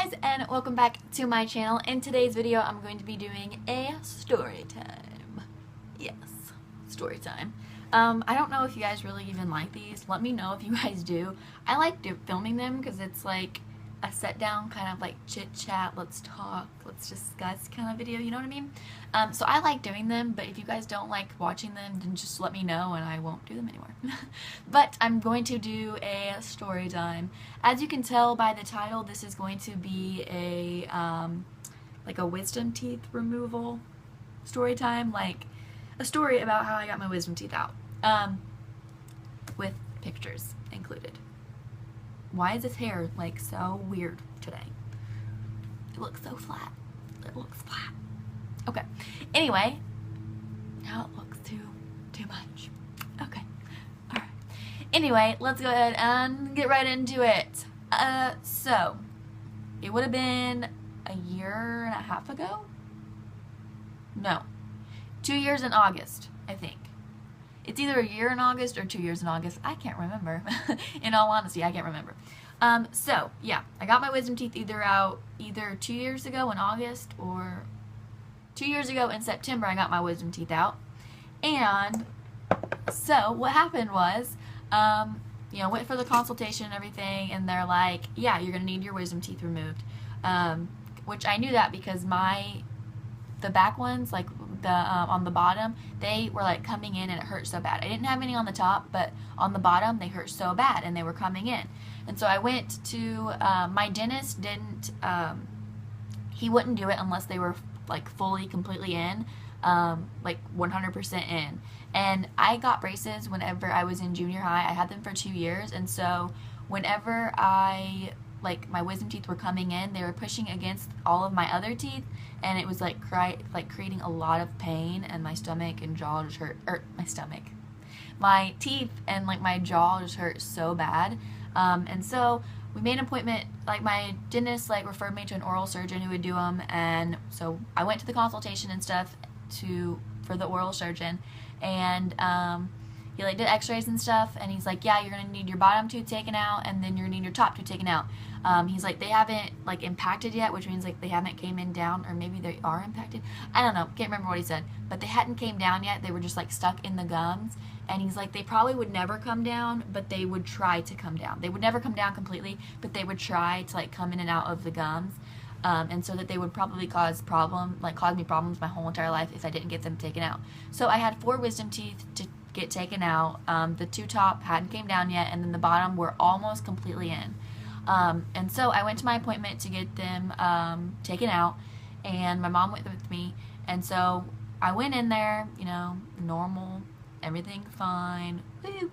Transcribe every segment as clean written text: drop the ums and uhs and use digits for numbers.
Hi guys, and welcome back to my channel. In today's video I'm going to be doing a story time. Yes, story time. I don't know if you guys really even like these. Let me know if you guys do. I like filming them because it's like a sit down kind of like chit chat, let's talk, let's discuss kind of video, you know what I mean? So I like doing them, but if you guys don't like watching them, then just let me know and I won't do them anymore. But I'm going to do a story time. As you can tell by the title, this is going to be a like a wisdom teeth removal story time, like a story about how I got my wisdom teeth out, with pictures included. Why is this hair like so weird today? It looks so flat. It looks flat. Okay. Anyway, now it looks too much. Okay. Alright. Anyway, let's go ahead and get right into it. So it would have been a year and a half ago? No. 2 years in August, I think. It's either a year in August or 2 years in August. I can't remember. In all honesty, I can't remember. So, yeah, I got my wisdom teeth either 2 years ago in August or 2 years ago in September I got my wisdom teeth out. And so what happened was, you know, went for the consultation and everything, and they're like, yeah, you're going to need your wisdom teeth removed. Which I knew that because the back ones, like on the bottom, they were like coming in and it hurt so bad. I didn't have any on the top, but on the bottom they hurt so bad and they were coming in. And so I went to my dentist. He wouldn't do it unless they were like fully, completely in, like 100% in. And I got braces whenever I was in junior high. I had them for 2 years, and so whenever my wisdom teeth were coming in, they were pushing against all of my other teeth, and it was like creating a lot of pain, and my stomach and jaw just hurt, my teeth and like my jaw just hurt so bad. And so we made an appointment, like my dentist like referred me to an oral surgeon who would do them, and so I went to the consultation and stuff for the oral surgeon, and he like did x-rays and stuff, and he's like, yeah, you're gonna need your bottom tooth taken out, and then you're gonna need your top tooth taken out. He's like, they haven't like impacted yet, which means like they haven't came in down, or maybe they are impacted. I don't know, can't remember what he said, but they hadn't came down yet. They were just like stuck in the gums, and he's like, they probably would never come down, but they would try to come down. They would never come down completely, but they would try to like come in and out of the gums. And so that they would probably cause me problems my whole entire life if I didn't get them taken out. So I had 4 wisdom teeth to get taken out. The 2 top hadn't came down yet, and then the bottom were almost completely in. And so I went to my appointment to get them taken out, and my mom went with me. And so I went in there, you know, normal, everything's fine. Woo.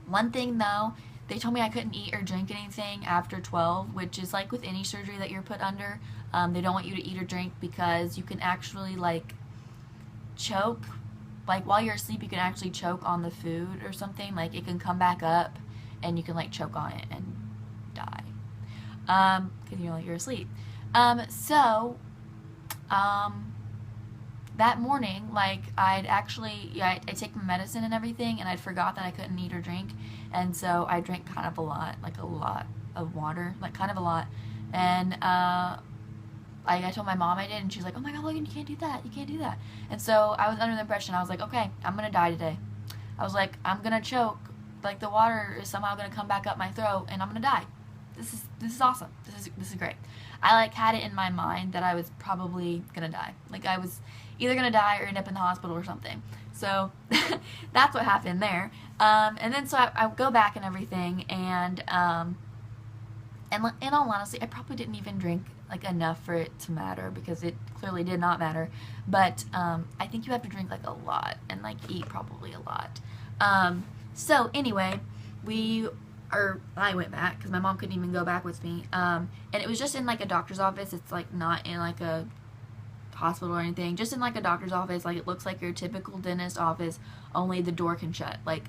One thing though, they told me I couldn't eat or drink anything after 12, which is like with any surgery that you're put under. They don't want you to eat or drink because you can actually like choke. Like while you're asleep, you can actually choke on the food or something. Like it can come back up and you can like choke on it and die. Because you know you're asleep. That morning, like I take my medicine and everything, and I'd forgot that I couldn't eat or drink, and so I drank kind of a lot of water, like kind of a lot, and I told my mom I did, and she's like, oh my god, Logan, you can't do that. And so I was under the impression, I was like, okay, I'm gonna die today. I was like, I'm gonna choke, like the water is somehow gonna come back up my throat, and I'm gonna die. This is awesome. This is great. I like had it in my mind that I was probably gonna die. Like I was either gonna die or end up in the hospital or something. So that's what happened there. And then so I go back and everything, and in all honesty, I probably didn't even drink like enough for it to matter, because it clearly did not matter. But I think you have to drink like a lot and like eat probably a lot. So anyway, I went back because my mom couldn't even go back with me, and it was just in like a doctor's office. It's like not in like a hospital or anything, just in like a doctor's office. Like it looks like your typical dentist office, only the door can shut. Like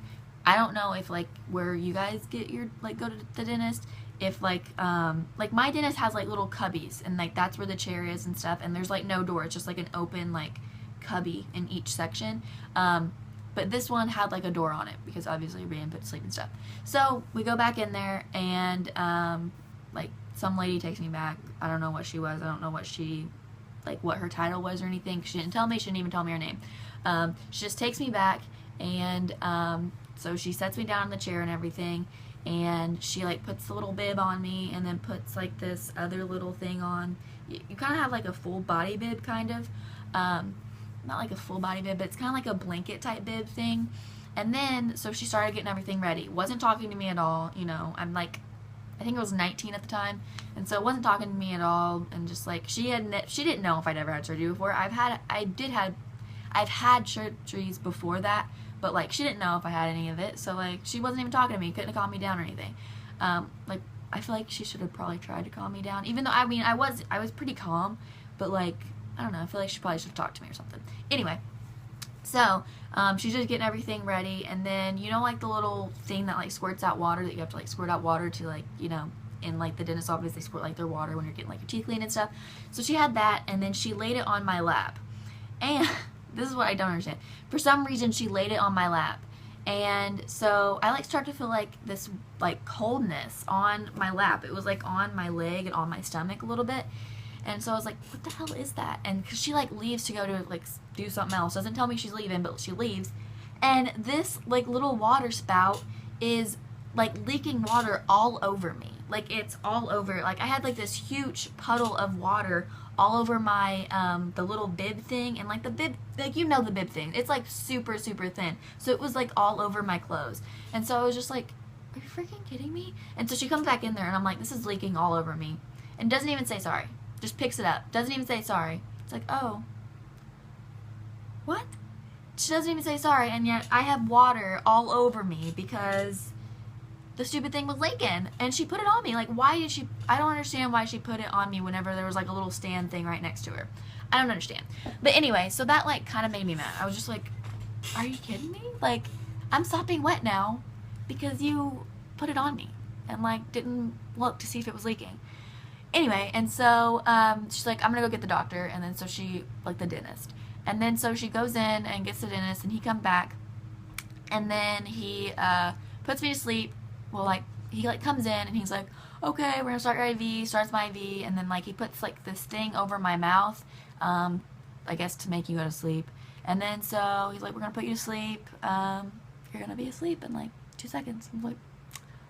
I don't know if like where you guys get your like go to the dentist, if like my dentist has like little cubbies, and like that's where the chair is and stuff, and there's like no door. It's just like an open like cubby in each section. But this one had like a door on it because obviously you're being put to sleep and stuff. So we go back in there, and like, some lady takes me back. I don't know what she was. I don't know what she, like, what her title was or anything. She didn't tell me. She didn't even tell me her name. She just takes me back, and so she sets me down in the chair and everything, and she, like, puts the little bib on me, and then puts, like, this other little thing on. You kind of have, like, a full body bib, kind of. Not like a full body bib, but it's kind of like a blanket type bib thing. And then, so she started getting everything ready. Wasn't talking to me at all, you know. I'm like, I think I was 19 at the time, and so wasn't talking to me at all, and just like, she didn't know if I'd ever had surgery before. I've had surgeries before that, but like, she didn't know if I had any of it, so like, she wasn't even talking to me, couldn't have calmed me down or anything. Like, I feel like she should have probably tried to calm me down, even though, I mean, I was pretty calm, but like, I don't know, I feel like she probably should have talked to me or something. Anyway, so, she's just getting everything ready, and then, you know, like, the little thing that, like, squirts out water, that you have to, like, squirt out water to, like, you know, in, like, the dentist's office, they squirt, like, their water when you're getting, like, your teeth cleaned and stuff. So she had that, and then she laid it on my lap, and this is what I don't understand. For some reason, she laid it on my lap, and so I, like, start to feel, like, this, like, coldness on my lap. It was, like, on my leg and on my stomach a little bit. And so I was like, what the hell is that? And because she, like, leaves to go to, like, do something else. Doesn't tell me she's leaving, but she leaves. And this, like, little water spout is, like, leaking water all over me. Like, it's all over. Like, I had, like, this huge puddle of water all over my, the little bib thing. And, like, the bib, like, you know the bib thing. It's, like, super, super thin. So it was, like, all over my clothes. And so I was just like, are you freaking kidding me? And so she comes back in there, and I'm like, this is leaking all over me. And doesn't even say sorry. Just picks it up. Doesn't even say sorry. It's like, oh. What? She doesn't even say sorry, and yet I have water all over me because the stupid thing was leaking. And she put it on me. Like, why did she... I don't understand why she put it on me whenever there was, like, a little stand thing right next to her. I don't understand. But anyway, so that, like, kind of made me mad. I was just like, are you kidding me? Like, I'm stopping wet now because you put it on me and, like, didn't look to see if it was leaking. Anyway, and so she's like, I'm gonna go get the doctor, and then so she, like, the dentist, and then so she goes in and gets the dentist, and he comes back, and then he puts me to sleep. Well, like, he, like, comes in, and he's like, okay, we're gonna start your IV, starts my IV, and then, like, he puts, like, this thing over my mouth, I guess to make you go to sleep, and then so he's like, we're gonna put you to sleep, you're gonna be asleep in, like, 2 seconds. I'm like,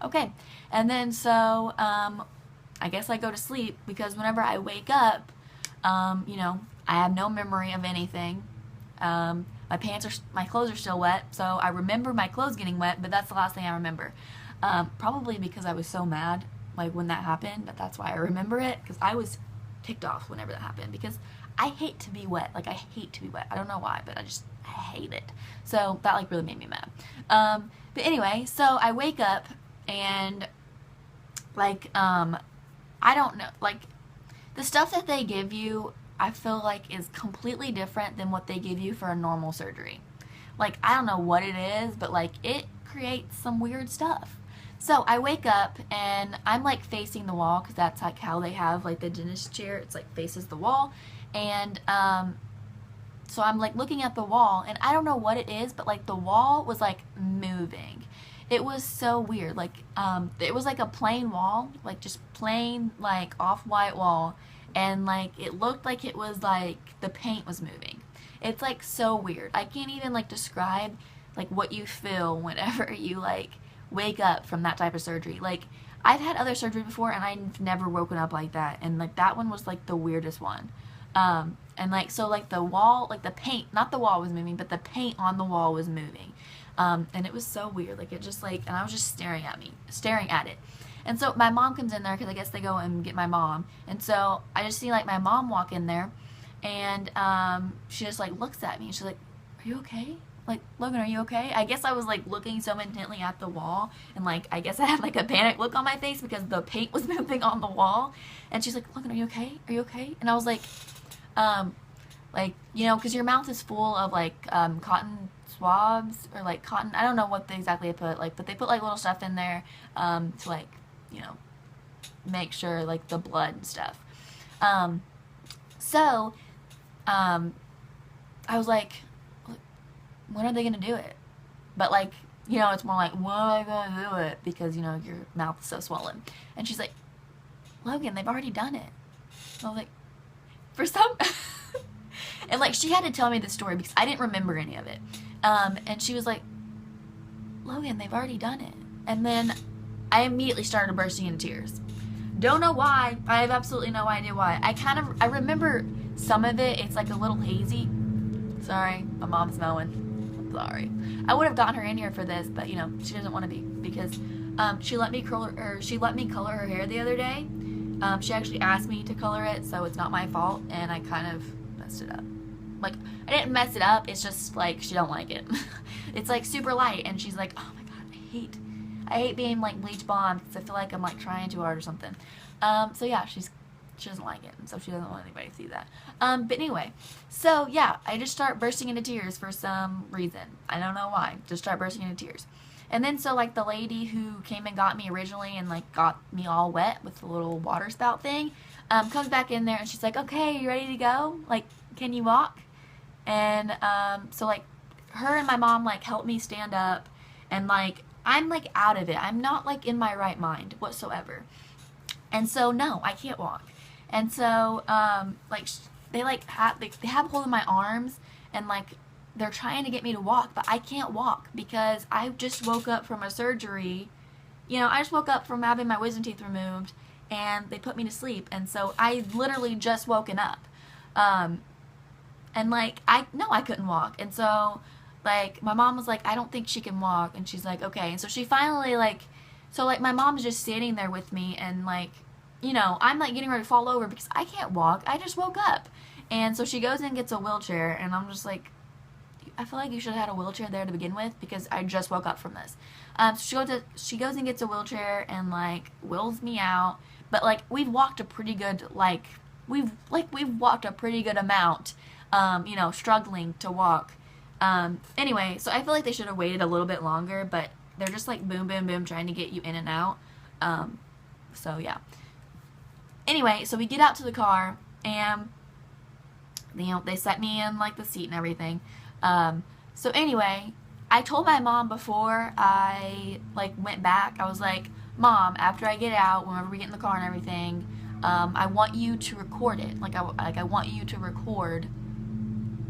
okay, and then so, I guess I go to sleep because whenever I wake up, you know, I have no memory of anything. My clothes are still wet, so I remember my clothes getting wet, but that's the last thing I remember. Probably because I was so mad, like, when that happened, but that's why I remember it, because I was ticked off whenever that happened, because I hate to be wet. Like, I hate to be wet. I don't know why, but I hate it. So that, like, really made me mad. But anyway, so I wake up, and, like, I don't know, like, the stuff that they give you, I feel like is completely different than what they give you for a normal surgery. Like, I don't know what it is, but, like, it creates some weird stuff. So I wake up, and I'm, like, facing the wall, because that's, like, how they have, like, the dentist chair. It's, like, faces the wall, and, so I'm, like, looking at the wall, and I don't know what it is, but, like, the wall was, like, moving. It was so weird. Like, it was like a plain wall, like just plain, like, off-white wall, and, like, it looked like it was, like, the paint was moving. It's, like, so weird. I can't even, like, describe, like, what you feel whenever you, like, wake up from that type of surgery. Like, I've had other surgery before, and I've never woken up like that, and, like, that one was, like, the weirdest one. And, like, so, like, the wall, like, the paint, not the wall was moving, but the paint on the wall was moving. And it was so weird, like, it just, like, and I was just staring at it. And so my mom comes in there, because I guess they go and get my mom, and so I just see, like, my mom walk in there, and, she just, like, looks at me, and she's like, are you okay? Like, Logan, are you okay? I guess I was, like, looking so intently at the wall, and, like, I guess I had, like, a panic look on my face, because the paint was moving on the wall, and she's like, Logan, are you okay? Are you okay? And I was like, you know, because your mouth is full of, like, cotton swabs, or, like, cotton, I don't know what exactly they put, like, but they put, like, little stuff in there, to, like, you know, make sure, like, the blood and stuff. So, I was like, when are they gonna do it? But, like, you know, it's more like, when are they gonna do it? Because, you know, your mouth is so swollen. And she's like, Logan, they've already done it. I was like, for some, and like she had to tell me the story because I didn't remember any of it. And she was like, Logan, they've already done it. And then I immediately started bursting into tears. Don't know why. I have absolutely no idea why. I remember some of it. It's like a little hazy. Sorry, my mom's mowing. Sorry. I would have gotten her in here for this, but you know, she doesn't want to be because she let me color her hair the other day. She actually asked me to color it, so it's not my fault, and I kind of messed it up. Like, I didn't mess it up, it's just like she don't like it. It's like super light, and she's like, oh my god, I hate being like bleach blonde because I feel like I'm like trying too hard or something. So yeah, she doesn't like it, so she doesn't want anybody to see that. But anyway, so yeah, I just start bursting into tears for some reason. I don't know why. Just start bursting into tears. And then so like the lady who came and got me originally and like got me all wet with the little water spout thing, comes back in there and she's like, okay, you ready to go? Like, can you walk? And so like her and my mom like helped me stand up, and like I'm like out of it. I'm not like in my right mind whatsoever. And so no, I can't walk. And so like they have hold of my arms, and like they're trying to get me to walk, but I can't walk because I just woke up from a surgery. You know, I just woke up from having my wisdom teeth removed, and they put me to sleep, and so I literally just woken up. And like I couldn't walk, and so like my mom was like, I don't think she can walk, and she's like, okay. And so she finally like, so like my mom's just standing there with me, and like, you know, I'm like getting ready to fall over because I can't walk. I just woke up. And so she goes and gets a wheelchair, and I'm just like, I feel like you should have had a wheelchair there to begin with because I just woke up from this. So she goes and gets a wheelchair and like wheels me out. But like we've walked a pretty good we've walked a pretty good amount, you know, struggling to walk. Anyway, so I feel like they should have waited a little bit longer, but they're just like boom, boom, boom, trying to get you in and out. So yeah. Anyway, so we get out to the car, and you know, they set me in like the seat and everything. So anyway, I told my mom before I like went back, I was like, Mom, after I get out, whenever we get in the car and everything, I want you to record it. Like I want you to record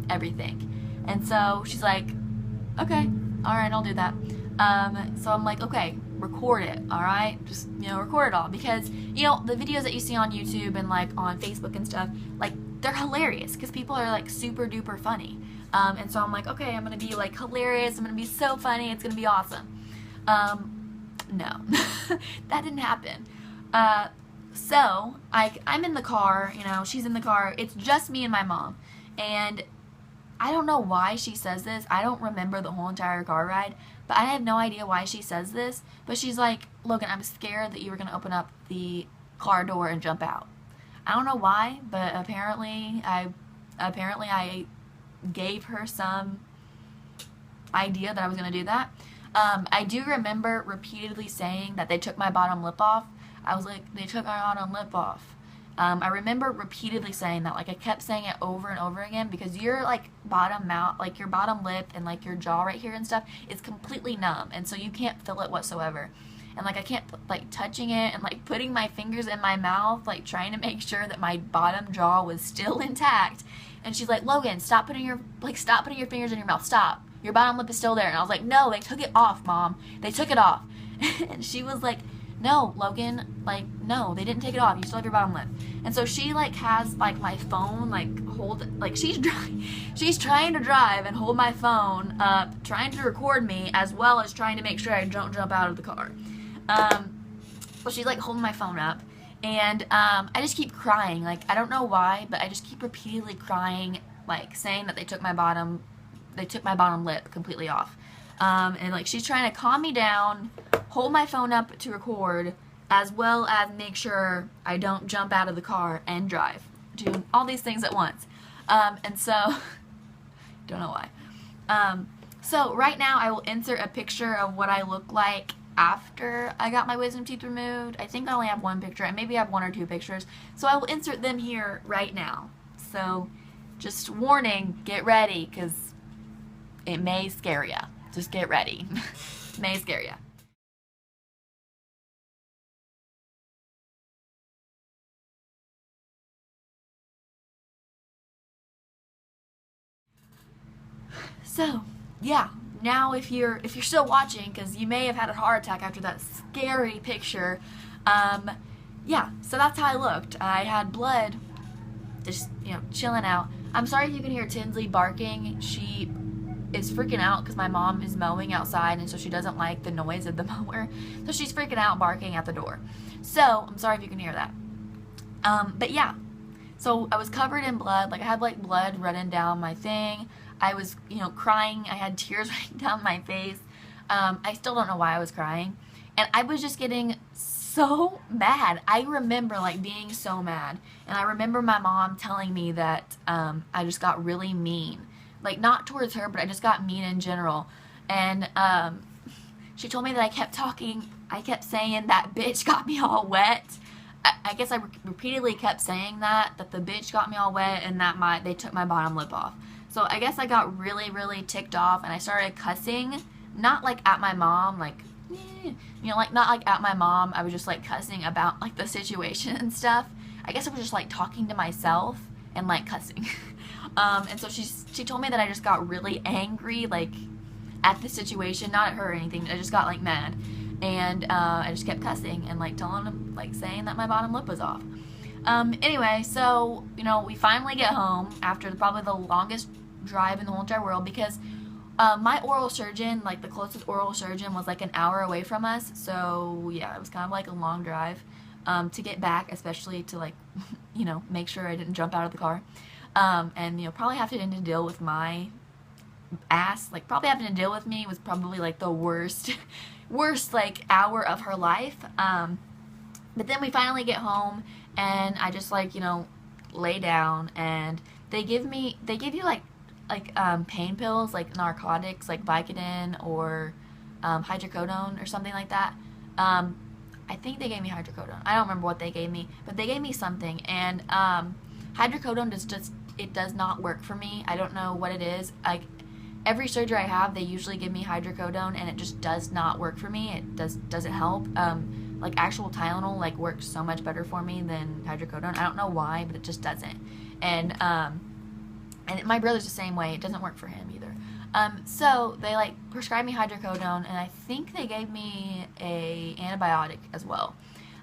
everything. And so she's like, okay, all right, I'll do that. So I'm like, okay, record it, all right? Just, you know, record it all, because, you know, the videos that you see on YouTube and like on Facebook and stuff, like they're hilarious because people are like super duper funny. And so I'm like, okay, I'm gonna be like hilarious, I'm gonna be so funny, it's gonna be awesome. No, that didn't happen. So I'm in the car, you know, she's in the car, it's just me and my mom, and I don't know why she says this. I don't remember the whole entire car ride, but I have no idea why she says this. But she's like, Logan, I'm scared that you were going to open up the car door and jump out. I don't know why, but apparently I gave her some idea that I was going to do that. I do remember repeatedly saying that they took my bottom lip off. I was like, they took my bottom lip off. I remember repeatedly saying that, like I kept saying it over and over again, because your like bottom mouth, like your bottom lip and like your jaw right here and stuff is completely numb, and so you can't feel it whatsoever. And like I can't like touching it and like putting my fingers in my mouth, like trying to make sure that my bottom jaw was still intact. And she's like, Logan, stop putting your fingers in your mouth. Stop. Your bottom lip is still there. And I was like, no, they took it off, Mom. They took it off. And she was like, no, Logan, like, no, they didn't take it off. You still have your bottom lip. And so she, like, has, like, my phone, like, she's trying to drive and hold my phone up, trying to record me, as well as trying to make sure I don't jump out of the car. So she's, like, holding my phone up. And I just keep crying. Like, I don't know why, but I just keep repeatedly crying, like, saying that they took my bottom lip completely off. And like she's trying to calm me down, hold my phone up to record, as well as make sure I don't jump out of the car and drive. Doing all these things at once. And so, don't know why. So right now I will insert a picture of what I look like after I got my wisdom teeth removed. I think I only have one picture, and maybe I have one or two pictures. So I will insert them here right now. So just warning, get ready, because it may scare ya. Just get ready. May scare ya. So, yeah. Now if you're still watching, because you may have had a heart attack after that scary picture, yeah, so that's how I looked. I had blood just, chilling out. I'm sorry if you can hear Tinsley barking. She is freaking out because my mom is mowing outside, and so she doesn't like the noise of the mower. So she's freaking out, barking at the door. So I'm sorry if you can hear that. But yeah, so I was covered in blood. Like, I had like blood running down my thing. I was, crying. I had tears running down my face. I still don't know why I was crying. And I was just getting so mad. I remember like being so mad. And I remember my mom telling me that I just got really mean. Like, not towards her, but I just got mean in general. And she told me that I kept saying that bitch got me all wet. I guess I repeatedly kept saying that the bitch got me all wet and that they took my bottom lip off. So I guess I got really, really ticked off, and I started cussing, not like at my mom, like, like not like at my mom. I was just like cussing about like the situation and stuff. I guess I was just like talking to myself and like cussing. And so she told me that I just got really angry, like at the situation, not at her or anything. I just got like mad, and I just kept cussing and like telling him, like saying that my bottom lip was off. Anyway, so we finally get home after probably the longest drive in the whole entire world, because my oral surgeon, like the closest oral surgeon, was like an hour away from us. So yeah, it was kind of like a long drive to get back, especially to like make sure I didn't jump out of the car, and probably having to deal with my ass, like probably having to deal with me was probably like the worst like hour of her life. But then we finally get home, and I just like lay down, and they give you like pain pills, like narcotics, like Vicodin or hydrocodone or something like that. I think they gave me hydrocodone. I don't remember what they gave me, but they gave me something. And hydrocodone it does not work for me. I don't know what it is. Like, every surgery I have, they usually give me hydrocodone, and it just does not work for me. It doesn't help. Like, actual Tylenol like works so much better for me than hydrocodone. I don't know why, but it just doesn't. And my brother's the same way. It doesn't work for him either. So they like prescribed me hydrocodone, and I think they gave me a antibiotic as well.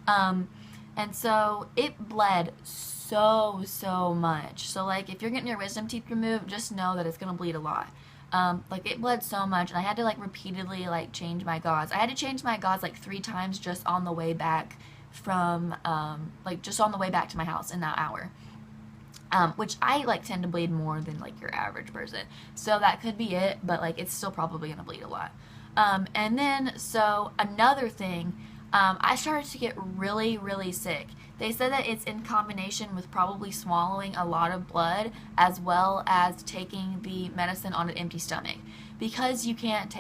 And so it bled so much. So like, if you're getting your wisdom teeth removed, just know that it's gonna bleed a lot. Like, it bled so much, and I had to like repeatedly like change my gauze. I had to change my gauze like 3 times just on the way back from just on the way back to my house in that hour. Which I like tend to bleed more than like your average person, so that could be it, but like it's still probably gonna bleed a lot. And then, so another thing, I started to get really sick. They said that it's in combination with probably swallowing a lot of blood, as well as taking the medicine on an empty stomach, because you can't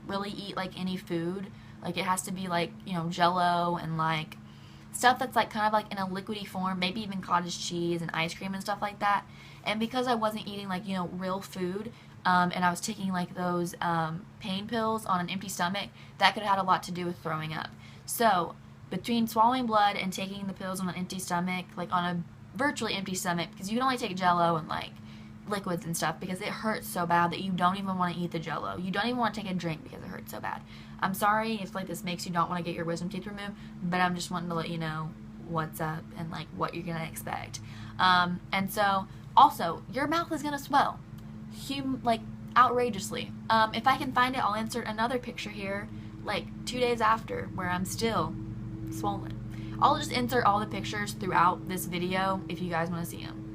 really eat like any food. Like, it has to be like Jello and like stuff that's like kind of like in a liquidy form, maybe even cottage cheese and ice cream and stuff like that. And because I wasn't eating like real food, and I was taking like those pain pills on an empty stomach, that could have had a lot to do with throwing up. So between swallowing blood and taking the pills on an empty stomach, like on a virtually empty stomach, because you can only take Jello and like liquids and stuff, because it hurts so bad that you don't even want to eat the Jello. You don't even want to take a drink because it hurts so bad. I'm sorry if like this makes you not want to get your wisdom teeth removed, but I'm just wanting to let you know what's up and like what you're gonna expect. And so also, your mouth is gonna swell, like outrageously. If I can find it, I'll insert another picture here, like 2 days after, where I'm still swollen. I'll just insert all the pictures throughout this video if you guys want to see them.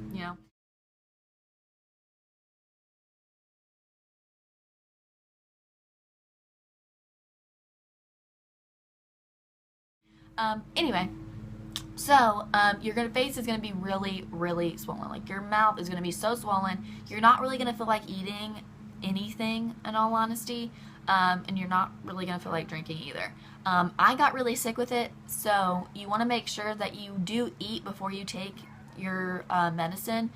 Anyway, so your face is gonna be really swollen. Like, your mouth is gonna be so swollen, you're not really gonna feel like eating anything, in all honesty, and you're not really gonna feel like drinking either. I got really sick with it, so you want to make sure that you do eat before you take your medicine,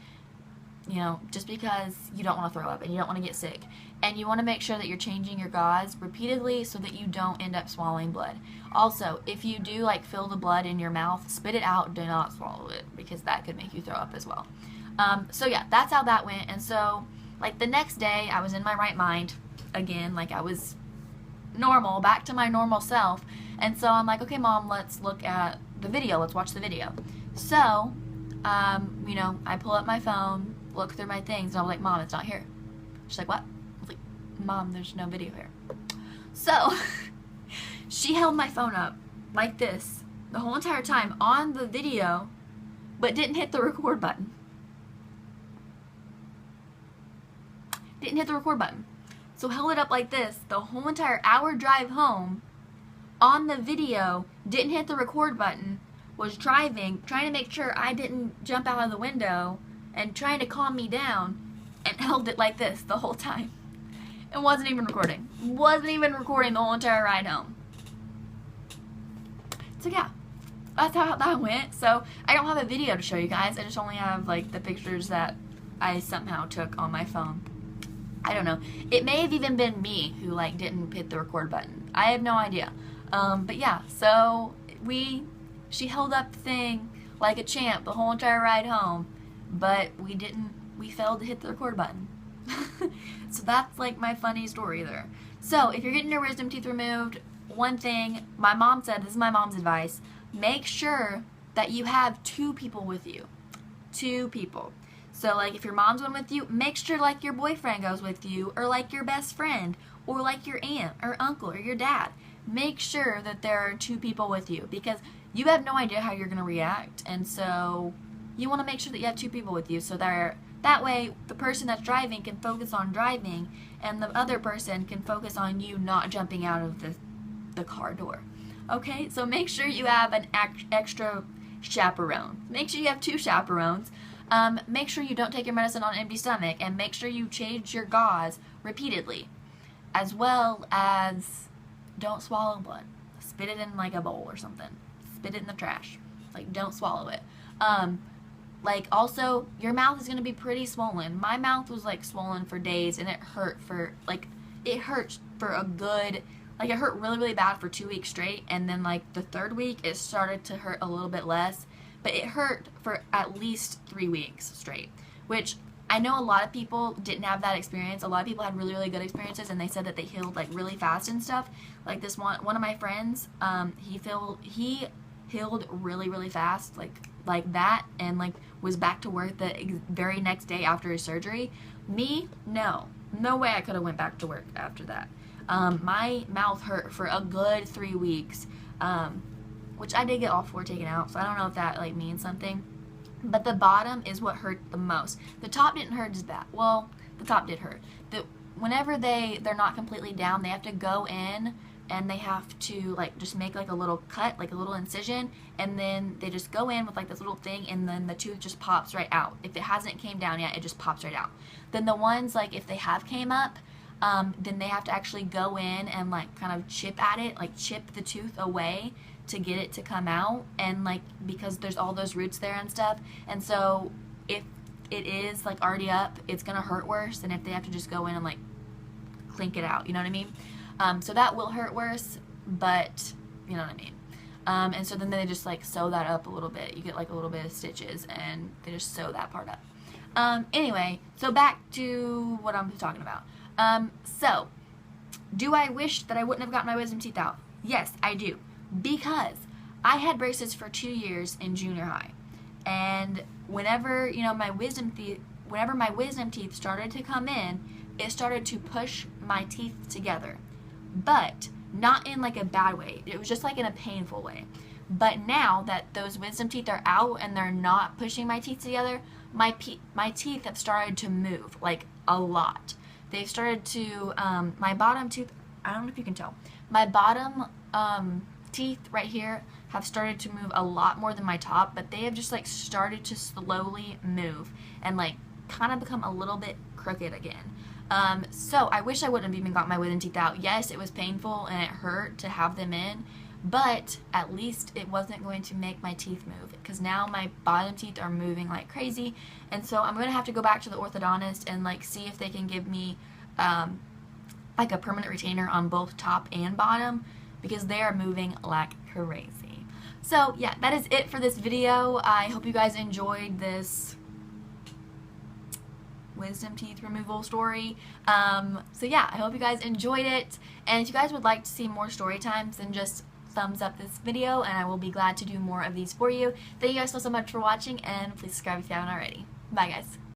just because you don't want to throw up and you don't want to get sick. And you want to make sure that you're changing your gauze repeatedly so that you don't end up swallowing blood. Also, if you do like feel the blood in your mouth, spit it out, do not swallow it, because that could make you throw up as well. So yeah, that's how that went. And so like the next day I was in my right mind again, like I was normal, back to my normal self. And so I'm like, okay, Mom, let's look at the video. Let's watch the video. So, you know, I pull up my phone, look through my things, and I'm like, Mom, it's not here. She's like, what? I was like, Mom, there's no video here. So, she held my phone up like this the whole entire time on the video, but didn't hit the record button. Didn't hit the record button. So held it up like this the whole entire hour drive home on the video, didn't hit the record button, was driving, trying to make sure I didn't jump out of the window and trying to calm me down, and held it like this the whole time. And wasn't even recording. Wasn't even recording the whole entire ride home. So yeah, that's how that went. So I don't have a video to show you guys. I just only have like the pictures that I somehow took on my phone. I don't know. It may have even been me who like didn't hit the record button. I have no idea. But yeah, so she held up the thing like a champ the whole entire ride home, but we failed to hit the record button. So that's like my funny story there. So if you're getting your wisdom teeth removed, one thing my mom said, this is my mom's advice, make sure that you have 2 people with you. 2 people. So like if your mom's going with you, make sure like your boyfriend goes with you, or like your best friend, or like your aunt or uncle or your dad. Make sure that there are 2 people with you, because you have no idea how you're going to react, and so you want to make sure that you have 2 people with you, so that way the person that's driving can focus on driving, and the other person can focus on you not jumping out of the car door. Okay, so make sure you have an extra chaperone. Make sure you have 2 chaperones. Make sure you don't take your medicine on an empty stomach, and make sure you change your gauze repeatedly, as well as don't swallow blood. Spit it in like a bowl or something. Spit it in the trash. Like, don't swallow it. Like, also, your mouth is going to be pretty swollen. My mouth was, like, swollen for days, and it hurt for, like, it hurt for a good, like, it hurt really, really bad for 2 weeks straight, and then, like, the 3rd week, it started to hurt a little bit less, but it hurt for at least 3 weeks straight, which I know a lot of people didn't have that experience. A lot of people had really, really good experiences, and they said that they healed, like, really fast and stuff. Like, this one of my friends, he healed really, really fast, like that, and like was back to work the very next day after his surgery. Me, no way I could have went back to work after that. My mouth hurt for a good 3 weeks, which I did get all 4 taken out, so I don't know if that like means something, but the bottom is what hurt the most. The top didn't hurt as bad. Well, the top did hurt. Whenever they're not completely down, they have to go in and they have to like just make like a little cut, like a little incision, and then they just go in with like this little thing, and then the tooth just pops right out. If it hasn't came down yet, it just pops right out. Then the ones like if they have came up, then they have to actually go in and like kind of chip at it, like chip the tooth away to get it to come out, and like because there's all those roots there and stuff, and so if it is like already up, it's gonna hurt worse than if they have to just go in and like clink it out, you know what I mean? So that will hurt worse, but you know what I mean. And so then they just like sew that up a little bit. You get like a little bit of stitches, and they just sew that part up. Anyway, so back to what I'm talking about. So do I wish that I wouldn't have gotten my wisdom teeth out? Yes, I do, because I had braces for 2 years in junior high, and whenever my wisdom teeth started to come in, it started to push my teeth together. But not in like a bad way. It was just like in a painful way. But now that those wisdom teeth are out and they're not pushing my teeth together, my teeth have started to move like a lot. They've started to, my bottom tooth, I don't know if you can tell, my bottom teeth right here have started to move a lot more than my top, but they have just like started to slowly move and like kind of become a little bit crooked again. So I wish I wouldn't have even got my wisdom teeth out. Yes, it was painful and it hurt to have them in, but at least it wasn't going to make my teeth move, because now my bottom teeth are moving like crazy, and so I'm going to have to go back to the orthodontist and like see if they can give me like a permanent retainer on both top and bottom, because they are moving like crazy. So yeah, that is it for this video. I hope you guys enjoyed this wisdom teeth removal story. So yeah, I hope you guys enjoyed it, and if you guys would like to see more story times, then just thumbs up this video and I will be glad to do more of these for you. Thank you guys so much for watching, and please subscribe if you haven't already. Bye guys.